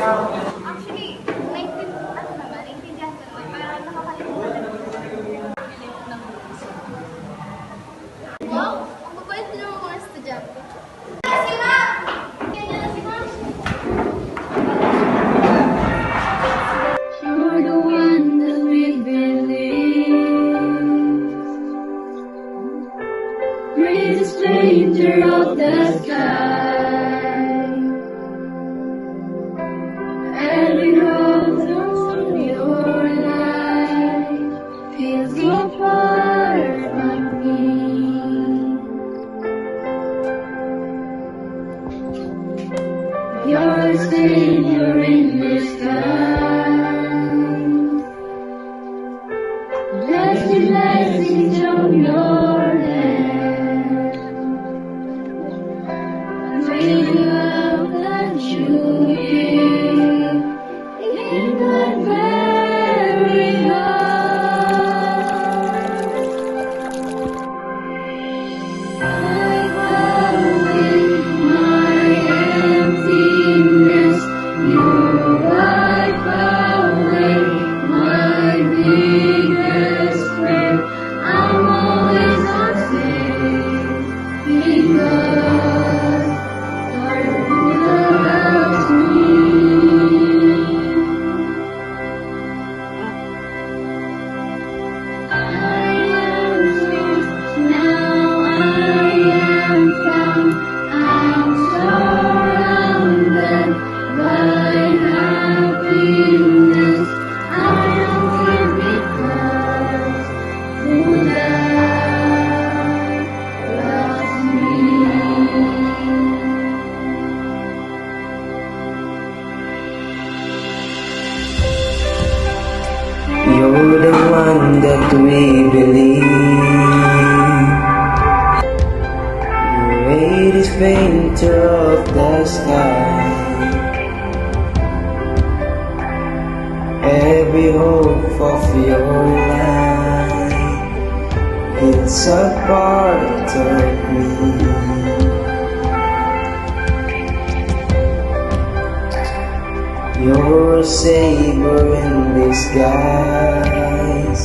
Actually, naintindihan ko naman, pero nakakalimutan ko naman. Wow! Ang babait nila mga estudyante. Si Ma'am! Kaya na si Ma'am! You're the one that we believe. Pretty stranger of the sky. Every rose on your life feels so part of me. You're a savior in disguise. Blessings on your land. Bring love that you give in my very heart. Wipe away my emptiness. You wipe away my biggest fear. I'm always on safe because God loves me. I am yours, now I am found. I'm surrounded by happiness. I am here because who loves me. You're the one that we believe. Your weight is painter of the sky. Every hope of your life, it's a part of me. You're a savior in disguise.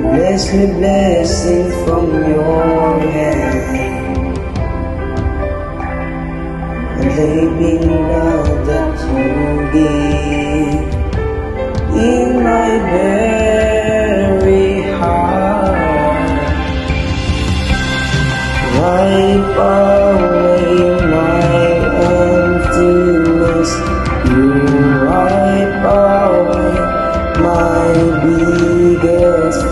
Bless me, blessing from your hand. A living love that you give in my very heart. Wipe away my emptiness. You wipe away my biggest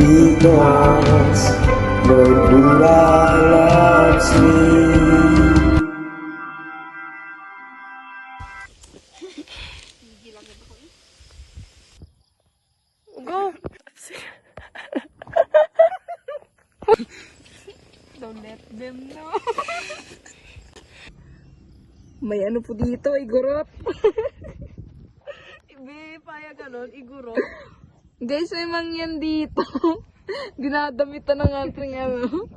because Lord Buddha loves me. Go! Don't let them know. May ano po dito, igurot. Ibe, paya ganon, igurot. Guys, may mangyan dito. Dinadamitan ng ating ano.